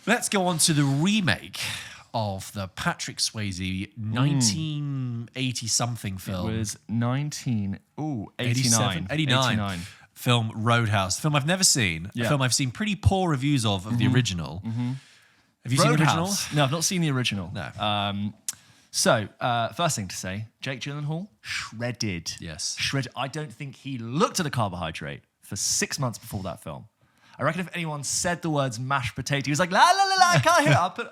Let's go on to the remake of the Patrick Swayze 1980-something film. It was 89 film Roadhouse. Film I've never seen. A film I've seen pretty poor reviews of the original. Have you seen the original? No, I've not seen the original. No. So, first thing to say, Jake Gyllenhaal, shredded. Yes. Shredded. I don't think he looked at a carbohydrate for 6 months before that film. I reckon if anyone said the words mashed potato, he was like, la, la, la, la, I can't hear it.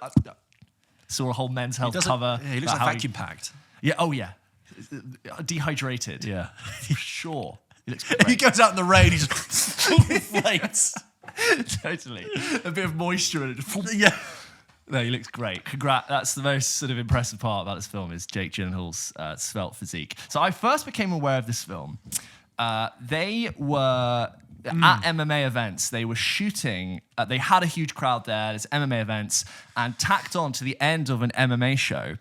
Saw a whole Men's Health cover. Yeah, he looks like vacuum packed. Yeah, oh yeah. Dehydrated. Yeah. For sure. He looks great. He goes out in the rain, he just inflates. Totally. A bit of moisture in it. Yeah. No, he looks great. Congrats. That's the most sort of impressive part about this film is Jake Gyllenhaal's svelte physique. So I first became aware of this film. They were at MMA events. They were shooting. They had a huge crowd there. There's MMA events. And tacked on to the end of an MMA show,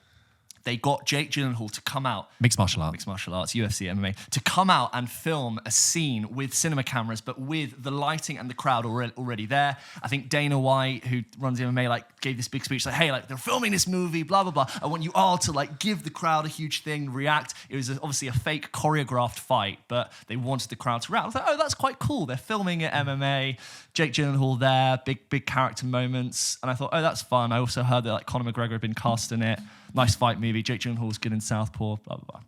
they got Jake Gyllenhaal to come out. Mixed martial arts, UFC, MMA, to come out and film a scene with cinema cameras, but with the lighting and the crowd already there. I think Dana White, who runs the MMA, gave this big speech, hey, they're filming this movie, blah, blah, blah. I want you all to give the crowd a huge thing, react. It was obviously a fake choreographed fight, but they wanted the crowd to react. I was like, oh, that's quite cool. They're filming at MMA. Jake Gyllenhaal there, big character moments. And I thought, oh, that's fun. I also heard that Conor McGregor had been cast in it. Nice fight movie. Jake Gyllenhaal's good in Southpaw, blah, blah,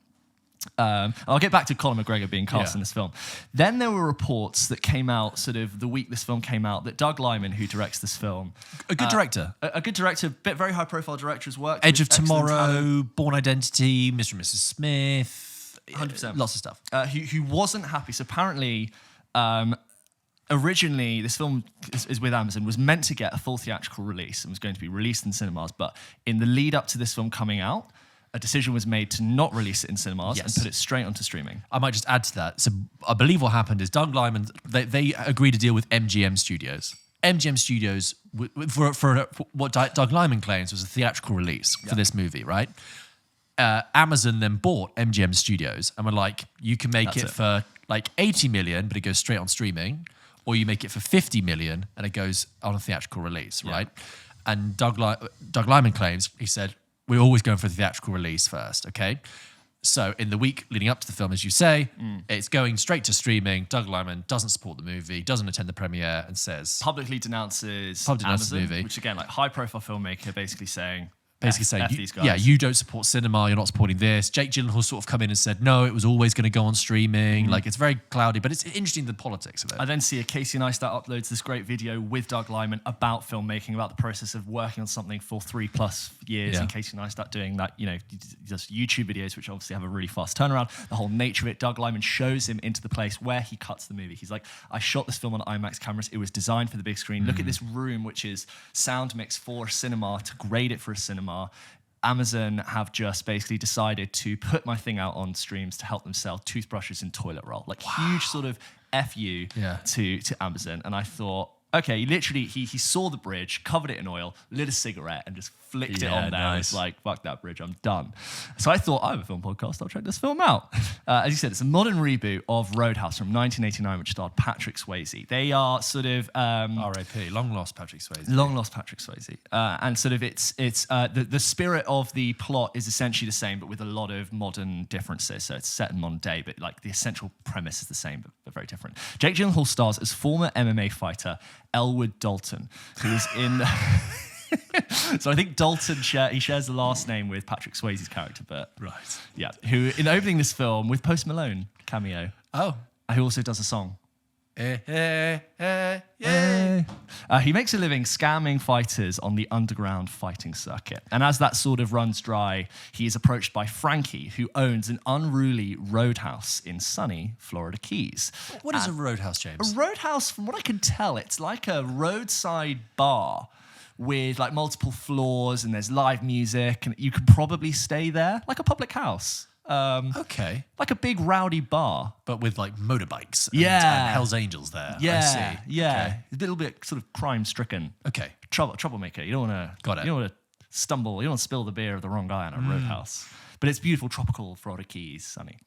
blah. I'll get back to Conor McGregor being cast in this film. Then there were reports that came out sort of the week this film came out that Doug Liman, who directs this film... A good director. A good director, very high-profile director, has worked Edge of with Tomorrow, Born Identity, Mr. and Mrs. Smith. 100%. Lots of stuff. Who wasn't happy. So apparently... originally, this film is with Amazon, was meant to get a full theatrical release and was going to be released in cinemas, but in the lead up to this film coming out, a decision was made to not release it in cinemas and put it straight onto streaming. I might just add to that. So I believe what happened is Doug Liman, they agreed to deal with MGM Studios. MGM Studios, for what Doug Liman claims was a theatrical release for this movie, right? Amazon then bought MGM Studios and were like, you can make it for 80 million, but it goes straight on streaming, or you make it for 50 million and it goes on a theatrical release, right? And Doug Liman claims, he said, we're always going for the theatrical release first, okay? So in the week leading up to the film, as you say, it's going straight to streaming. Doug Liman doesn't support the movie, doesn't attend the premiere, and says... Publicly denounces Amazon, the movie. which again, high-profile filmmaker basically saying... these guys. Yeah, you don't support cinema, you're not supporting this. Jake Gyllenhaal sort of come in and said, no, it was always going to go on streaming. It's very cloudy, but it's interesting the politics of it. I then see Casey Neistat uploads this great video with Doug Liman about filmmaking, about the process of working on something for 3+ years, and Casey Neistat doing that, just YouTube videos, which obviously have a really fast turnaround. The whole nature of it, Doug Liman shows him into the place where he cuts the movie. He's like, I shot this film on IMAX cameras. It was designed for the big screen. Look at this room, which is sound mix for cinema, to grade it for a cinema. Amazon have just basically decided to put my thing out on streams to help them sell toothbrushes and toilet roll. Huge sort of FU to Amazon. And I thought, okay, literally, he saw the bridge, covered it in oil, lit a cigarette, and just flicked it on there. Nice. It's like, fuck that bridge, I'm done. So I thought, I have a film podcast, I'll check this film out. As you said, it's a modern reboot of Roadhouse from 1989, which starred Patrick Swayze. They are sort of... R.I.P., long lost Patrick Swayze. Long lost Patrick Swayze. And sort of the spirit of the plot is essentially the same, but with a lot of modern differences. So it's set in modern day, but the essential premise is the same, but very different. Jake Gyllenhaal stars as former MMA fighter Elwood Dalton, who is in... So I think Dalton shares the last name with Patrick Swayze's character, but who in opening this film with Post Malone cameo. Oh, who also does a song. He makes a living scamming fighters on the underground fighting circuit, and as that sort of runs dry, he is approached by Frankie, who owns an unruly roadhouse in sunny Florida Keys. What is a roadhouse, James? A roadhouse, from what I can tell, it's like a roadside bar with multiple floors, and there's live music, and you could probably stay there like a public house. Okay. Like a big rowdy bar. But with motorbikes and Hell's Angels there. Yeah. I see. Yeah. Okay. A little bit sort of crime-stricken. Okay. Troublemaker. You don't want to stumble, you don't want to spill the beer of the wrong guy on a roadhouse. But it's beautiful, tropical Florida Keys, sunny.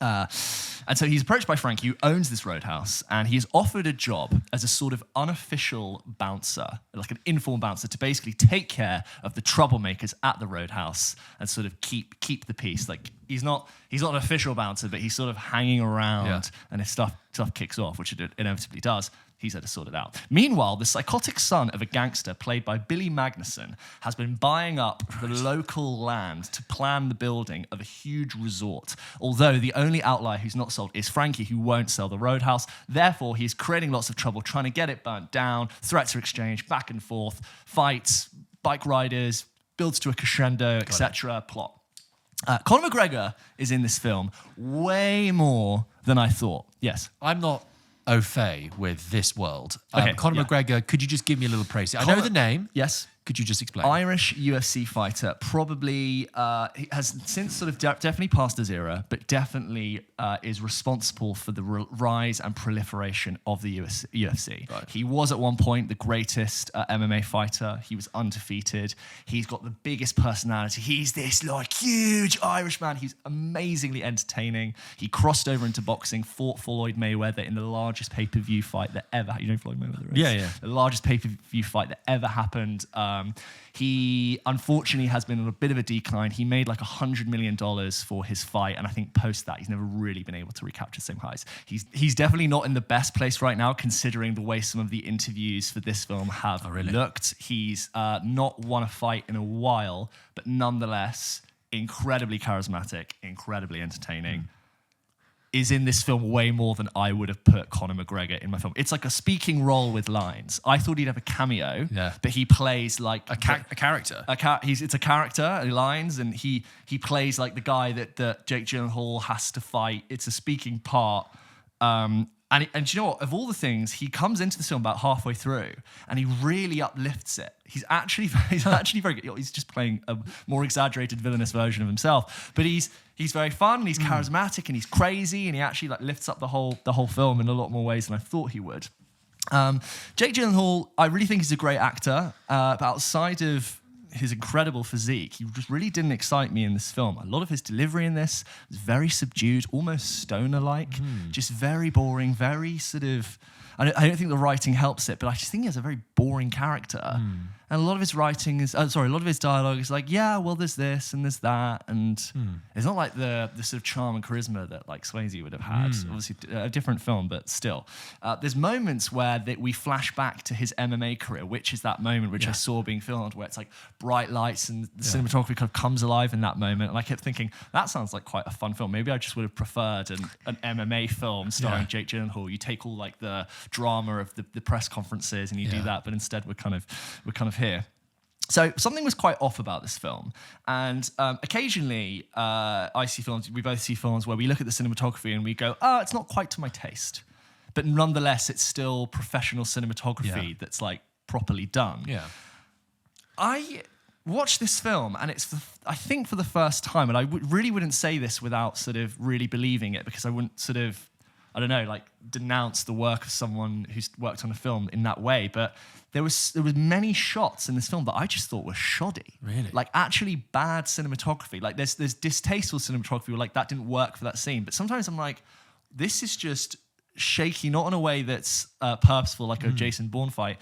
And so he's approached by Frankie, who owns this Roadhouse, and he's offered a job as a sort of unofficial bouncer, like an informal bouncer, to basically take care of the troublemakers at the Roadhouse and sort of keep the peace. Like he's not an official bouncer, but he's sort of hanging around, and if stuff kicks off, which it inevitably does, he's had to sort it out. Meanwhile, the psychotic son of a gangster, played by Billy Magnuson, has been buying up the local land to plan the building of a huge resort. Although the only outlier who's not sold is Frankie, who won't sell the Roadhouse. Therefore, he's creating lots of trouble, trying to get it burnt down, threats are exchanged, back and forth, fights, bike riders, builds to a crescendo, etc. Plot. Conor McGregor is in this film way more than I thought. Yes. I'm not au fait with this world. Okay, Conor McGregor, could you just give me a little praise? I know the name. Yes. Could you just explain? Irish UFC fighter, probably he has since sort of definitely passed his era, but definitely is responsible for the rise and proliferation of the UFC. Right. He was at one point the greatest MMA fighter. He was undefeated. He's got the biggest personality. He's this like huge Irish man. He's amazingly entertaining. He crossed over into boxing, fought Floyd Mayweather in the largest pay-per-view fight that ever. You know who Floyd Mayweather is? Yeah. The largest pay-per-view fight that ever happened. He unfortunately has been on a bit of a decline. He made like $100 million for his fight, and I think post that he's never really been able to recapture the same highs. He's definitely not in the best place right now, considering the way some of the interviews for this film have looked. He's not won a fight in a while, but nonetheless incredibly charismatic, incredibly entertaining. Is in this film way more than I would have put Conor McGregor in my film. It's like a speaking role with lines. I thought he'd have a cameo, but he plays like a character. It's a character, lines, and he plays like the guy that Jake Gyllenhaal has to fight. It's a speaking part. And you know what? Of all the things, he comes into the film about halfway through, and he really uplifts it. He's actually very good. He's just playing a more exaggerated villainous version of himself, but he's very fun, and he's charismatic, and he's crazy, and he actually like lifts up the whole film in a lot more ways than I thought he would. Jake Gyllenhaal, I really think he's a great actor, but outside of his incredible physique, he just really didn't excite me in this film. A lot of his delivery in this was very subdued, almost stoner-like, just very boring, very sort of... I don't think the writing helps it, but I just think he has a very boring character. And a lot of his writing is... a lot of his dialogue is like, yeah, well, there's this and there's that. And it's not like the sort of charm and charisma that like Swayze would have had. Obviously, a different film, but still. There's moments where we flash back to his MMA career, which is that moment which I saw being filmed, where it's like bright lights and the cinematography kind of comes alive in that moment. And I kept thinking, that sounds like quite a fun film. Maybe I just would have preferred an MMA film starring Jake Gyllenhaal. You take all like the drama of the press conferences and you do that, but instead we're kind of here. So something was quite off about this film, and occasionally we both see films where we look at the cinematography and we go, it's not quite to my taste, but nonetheless it's still professional cinematography that's like properly done. I watched this film, and it's I think for the first time, and I really wouldn't say this without sort of really believing it, because I wouldn't sort of, I don't know, like denounce the work of someone who's worked on a film in that way, but there was many shots in this film that I just thought were shoddy. Really? Like actually bad cinematography. Like there's distasteful cinematography where like that didn't work for that scene. But sometimes I'm like, this is just shaky, not in a way that's purposeful like a Jason Bourne fight.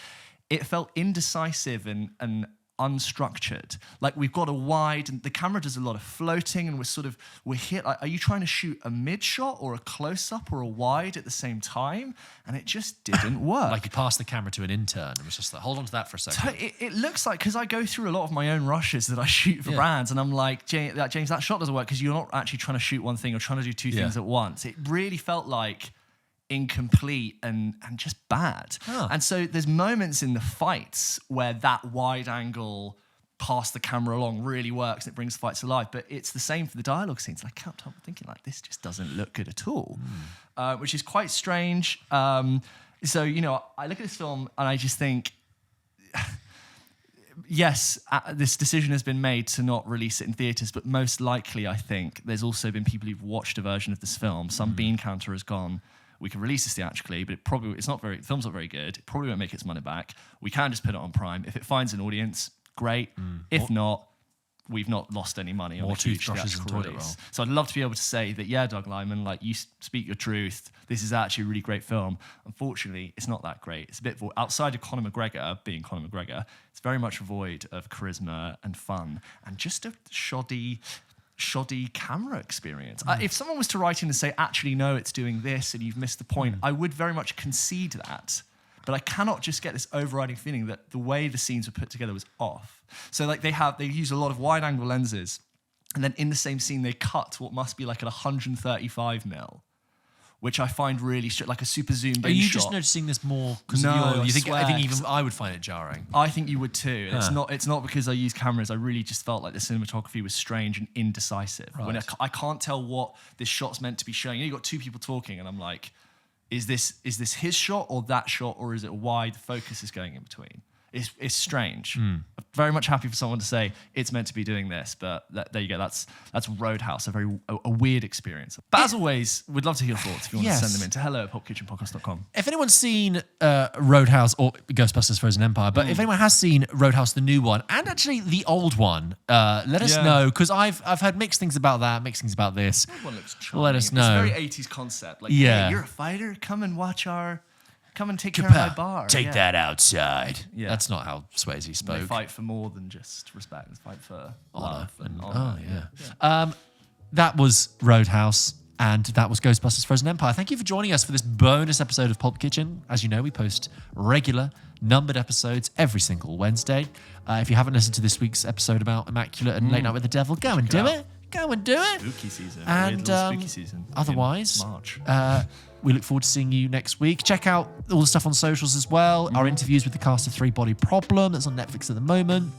It felt indecisive and unstructured. Like we've got a wide, and the camera does a lot of floating, and we're here. Like, are you trying to shoot a mid shot or a close up or a wide at the same time? And it just didn't work. Like you passed the camera to an intern and was just like, hold on to that for a second. It looks like, because I go through a lot of my own rushes that I shoot for brands, and I'm like, James, that shot doesn't work because you're not actually trying to shoot one thing, you're trying to do two things at once. It really felt like incomplete and just bad. And so there's moments in the fights where that wide angle past the camera along really works and it brings the fights alive, but it's the same for the dialogue scenes. I kept thinking like, this just doesn't look good at all, which is quite strange. So, you know, I look at this film and I just think, yes, this decision has been made to not release it in theaters, but most likely I think there's also been people who've watched a version of this film. Some bean counter has gone, we can release this theatrically, but the film's not very good. It probably won't make its money back. We can just put it on Prime. If it finds an audience, great. If not, we've not lost any money on More a huge toothbrushes and theatrical toilet release. roll. So I'd love to be able to say that, yeah, Doug Liman, like, you speak your truth. This is actually a really great film. Unfortunately, it's not that great. It's a bit outside of Conor McGregor being Conor McGregor. It's very much void of charisma and fun and just a shoddy camera experience. If someone was to write in and say, actually, no, it's doing this and you've missed the point, I would very much concede that. But I cannot just get this overriding feeling that the way the scenes were put together was off. So like they use a lot of wide angle lenses, and then in the same scene they cut what must be like at 135 mil, which I find really like a super zoomed in shot. Are you just noticing this more because No, I think swear. even I would find it jarring. I think you would too. And it's not because I use cameras. I really just felt like the cinematography was strange and indecisive. Right. When I can't tell what this shot's meant to be showing. You've got two people talking, and I'm like, is this his shot or that shot, or is it why the focus is going in between? It's strange. I'm very much happy for someone to say it's meant to be doing this, but there you go. That's Roadhouse, a weird experience. But as always, we'd love to hear your thoughts if you want to send them in to hello@pulpkitchenpodcast.com. If anyone's seen Roadhouse or Ghostbusters Frozen Empire, but if anyone has seen Roadhouse, the new one, and actually the old one, let us know, because I've heard mixed things about that, mixed things about this. That one looks charming. Let us know. It's a very 80s concept. Like, Yeah. hey, you're a fighter. Come and take care of my bar. Take Yeah. that outside. Yeah. That's not how Swayze They spoke. fight for more than just respect. They fight for Honor love and and- honor. yeah. That was Roadhouse, and that was Ghostbusters Frozen Empire. Thank you for joining us for this bonus episode of Pulp Kitchen. As you know, we post regular, numbered episodes every single Wednesday. If you haven't listened to this week's episode about Immaculate and Late Night with the Devil, go and do out. it. Go and do it. Spooky season. And Weird little spooky season. otherwise, in March. we look forward to seeing you next week. Check out all the stuff on socials as well. Our interviews with the cast of Three Body Problem, that's on Netflix at the moment.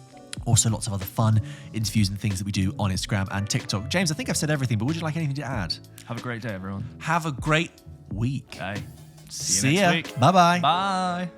Also, lots of other fun interviews and things that we do on Instagram and TikTok. James, I think I've said everything, but would you like anything to add? Have a great day, everyone. Have a great week. Okay. See See you ya. next week. Bye-bye. Bye.